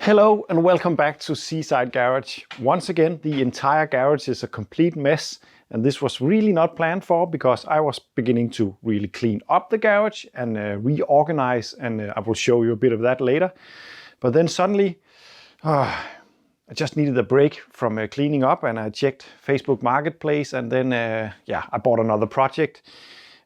Hello and welcome back to Seaside Garage. Once again, the entire garage is a complete mess, and this was really not planned for because I was beginning to really clean up the garage and reorganize, and I will show you a bit of that later. But then suddenly, I just needed a break from cleaning up, and I checked Facebook Marketplace, and then I bought another project,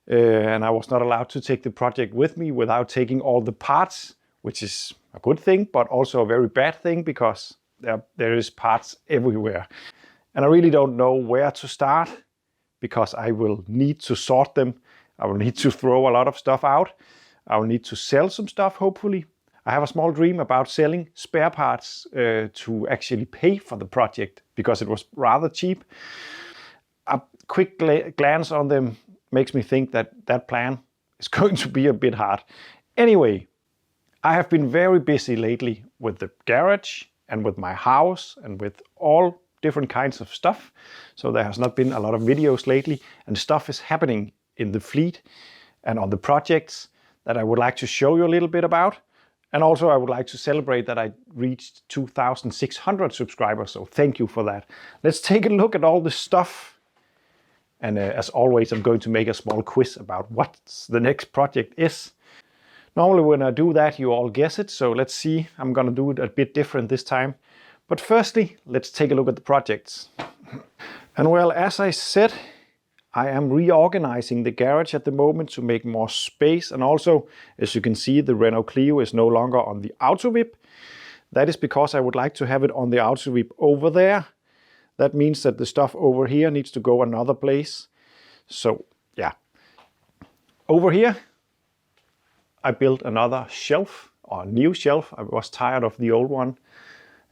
and I was not allowed to take the project with me without taking all the parts, which is a good thing, but also a very bad thing because there is parts everywhere. And I really don't know where to start because I will need to sort them. I will need to throw a lot of stuff out. I will need to sell some stuff, hopefully. I have a small dream about selling spare parts to actually pay for the project because it was rather cheap. A quick glance on them makes me think that that plan is going to be a bit hard. Anyway, I have been very busy lately with the garage and with my house and with all different kinds of stuff. So there has not been a lot of videos lately, and stuff is happening in the fleet and on the projects that I would like to show you a little bit about. And also I would like to celebrate that I reached 2,600 subscribers. So thank you for that. Let's take a look at all the stuff. And as always, I'm going to make a small quiz about what the next project is. Normally when I do that, you all guess it, so let's see. I'm gonna do it a bit different this time. But firstly, let's take a look at the projects. And well, as I said, I am reorganizing the garage at the moment to make more space. And also, as you can see, the Renault Clio is no longer on the auto whip. That is because I would like to have it on the auto whip over there. That means that the stuff over here needs to go another place. So yeah, over here, I built another shelf, or a new shelf. I was tired of the old one.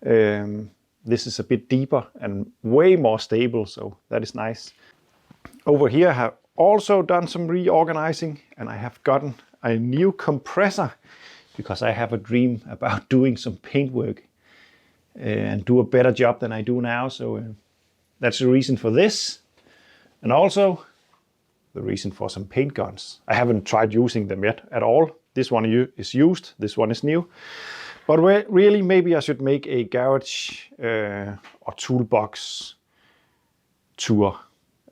This is a bit deeper and way more stable, so that is nice. Over here I have also done some reorganizing, and I have gotten a new compressor because I have a dream about doing some paintwork and do a better job than I do now. So that's the reason for this. And also the reason for some paint guns. I haven't tried using them yet at all. This one is used, this one is new. But really, maybe I should make a garage or toolbox tour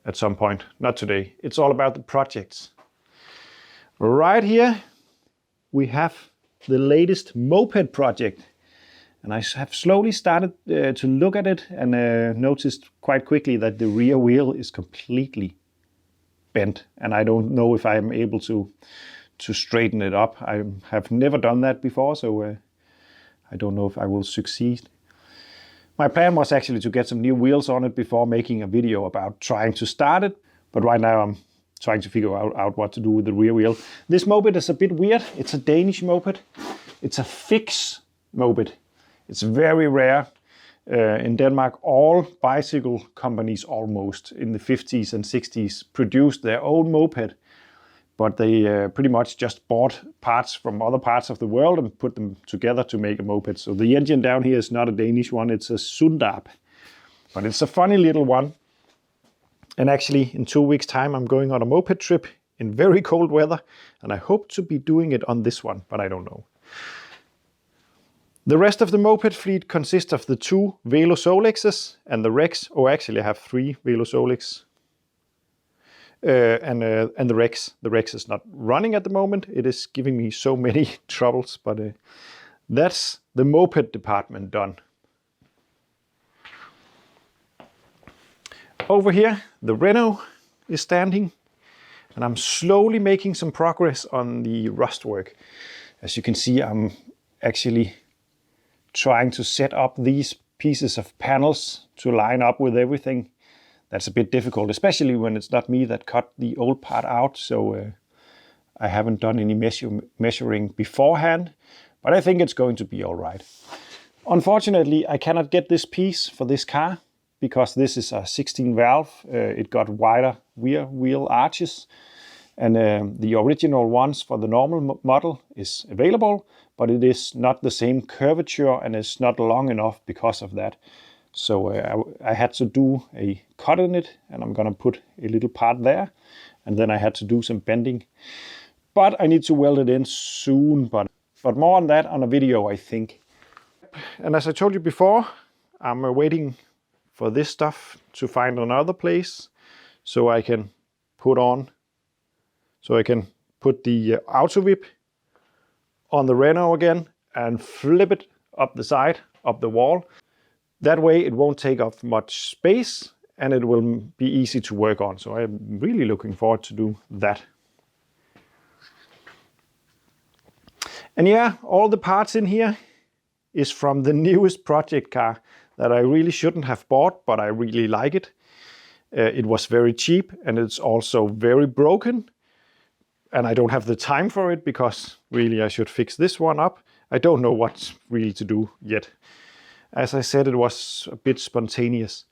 at some point. Not today. It's all about the projects. Right here, we have the latest moped project. And I have slowly started to look at it and noticed quite quickly that the rear wheel is completely bent, and I don't know if I'm able to straighten it up. I have never done that before, so I don't know if I will succeed. My plan was actually to get some new wheels on it before making a video about trying to start it, but right now I'm trying to figure out what to do with the rear wheel. This moped is a bit weird. It's a Danish moped. It's a fix moped. It's very rare. In Denmark, all bicycle companies almost in the 50s and 60s produced their own moped, but they pretty much just bought parts from other parts of the world and put them together to make a moped. So the engine down here is not a Danish one, it's a Sundab. But it's a funny little one. And actually, in 2 weeks' time, I'm going on a moped trip in very cold weather, and I hope to be doing it on this one, but I don't know. The rest of the moped fleet consists of the 2 Velo Solexes and the Rex. Oh, actually I have 3 Velo Solex. And the Rex. The Rex is not running at the moment. It is giving me so many troubles, but that's the moped department done. Over here, the Renault is standing, and I'm slowly making some progress on the rust work. As you can see, I'm actually trying to set up these pieces of panels to line up with everything. That's a bit difficult, especially when it's not me that cut the old part out, so I haven't done any measuring beforehand, but I think it's going to be all right. Unfortunately, I cannot get this piece for this car because this is a 16 valve. It got wider rear wheel arches, and the original ones for the normal model is available, but it is not the same curvature and it's not long enough because of that. So I had to do a cut in it, and I'm gonna put a little part there, and then I had to do some bending. But I need to weld it in soon, but more on that on a video, I think. and as I told you before, I'm waiting for this stuff to find another place so I can put the auto whip on the Renault again and flip it up the side, up the wall. That way it won't take up much space and it will be easy to work on. So I'm really looking forward to do that. And yeah, all the parts in here is from the newest project car that I really shouldn't have bought, but I really like it. It was very cheap and it's also very broken. And I don't have the time for it because really I should fix this one up. I don't know what really to do yet. As I said, it was a bit spontaneous.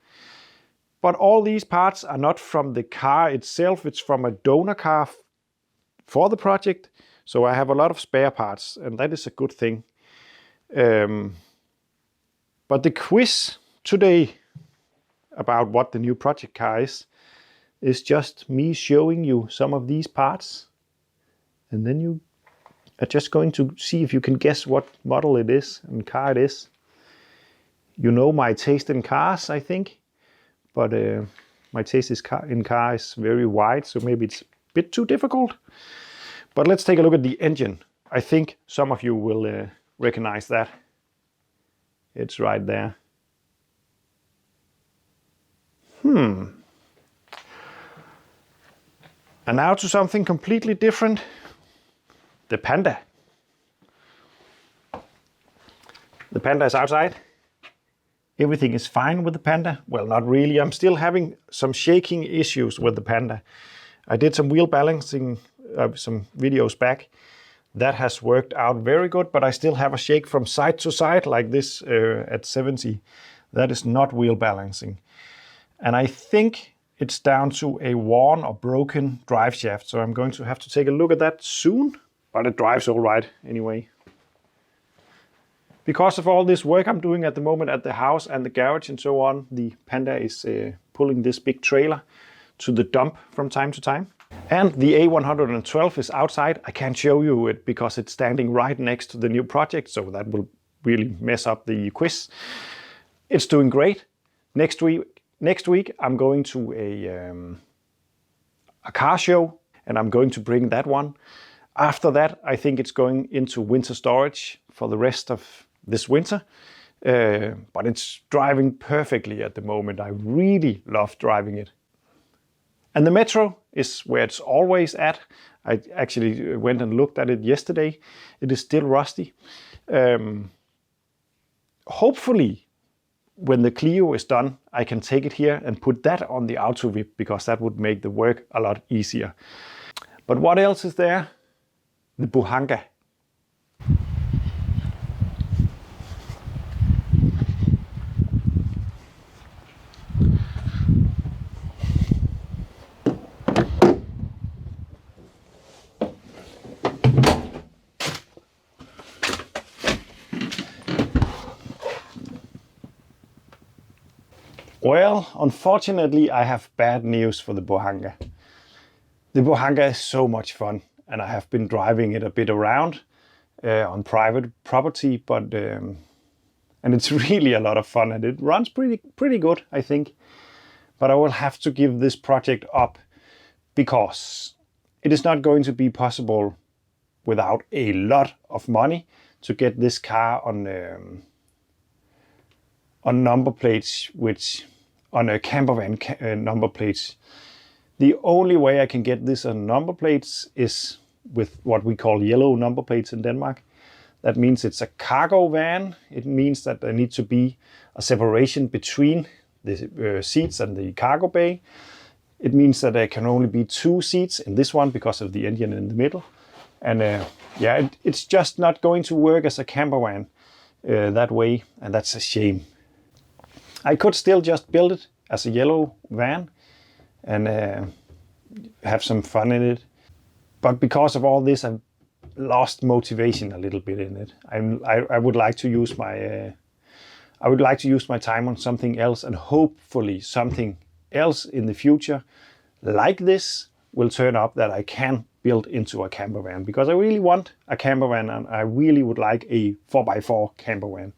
But all these parts are not from the car itself. It's from a donor car for the project. So I have a lot of spare parts and that is a good thing. But the quiz today about what the new project car is just me showing you some of these parts. And then you are just going to see if you can guess what model it is and car it is. You know my taste in cars, I think. But my taste in car is very wide, so maybe it's a bit too difficult. But let's take a look at the engine. I think some of you will recognize that. It's right there. And now to something completely different. The Panda. The Panda is outside. Everything is fine with the Panda. Well, not really. I'm still having some shaking issues with the Panda. I did some wheel balancing some videos back. That has worked out very good, but I still have a shake from side to side like this at 70. That is not wheel balancing. And I think it's down to a worn or broken drive shaft. So I'm going to have to take a look at that soon, but it drives all right anyway. Because of all this work I'm doing at the moment at the house and the garage and so on, the Panda is pulling this big trailer to the dump from time to time. And the A112 is outside. I can't show you it because it's standing right next to the new project, so that will really mess up the quiz. It's doing great. Next week I'm going to a car show and I'm going to bring that one. After that, I think it's going into winter storage for the rest of this winter. But it's driving perfectly at the moment. I really love driving it. And the Metro is where it's always at. I actually went and looked at it yesterday. It is still rusty. Hopefully, when the Clio is done, I can take it here and put that on the auto whip because that would make the work a lot easier. But what else is there? The Buhanka. Well, unfortunately, I have bad news for the Buhanka. The Buhanka is so much fun, and I have been driving it a bit around on private property, but and it's really a lot of fun, and it runs pretty good, I think. But I will have to give this project up because it is not going to be possible without a lot of money to get this car on number plates, which on a camper van number plates. The only way I can get this on number plates is with what we call yellow number plates in Denmark. That means it's a cargo van. It means that there needs to be a separation between the seats and the cargo bay. It means that there can only be 2 seats in this one because of the engine in the middle. And yeah, it's just not going to work as a camper van that way, and that's a shame. I could still just build it as a yellow van and have some fun in it. But because of all this, I've lost motivation a little bit in it. I would like to use my time on something else, and hopefully something else in the future like this will turn up that I can build into a camper van, because I really want a camper van and I really would like a 4x4 camper van.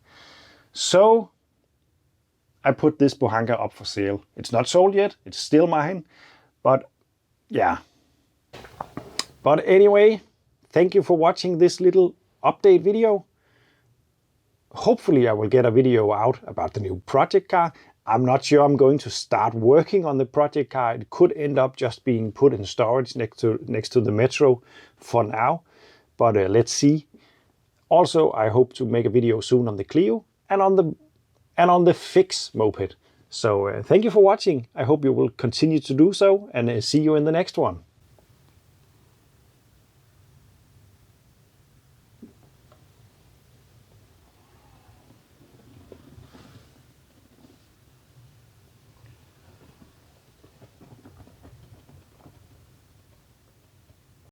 So I put this Buhanka up for sale. It's not sold yet, it's still mine, but yeah. But anyway, thank you for watching this little update video. Hopefully I will get a video out about the new project car. I'm not sure I'm going to start working on the project car. It could end up just being put in storage next to the Metro for now, but let's see. Also, I hope to make a video soon on the Clio and on the Fix moped. So thank you for watching. I hope you will continue to do so, and see you in the next one.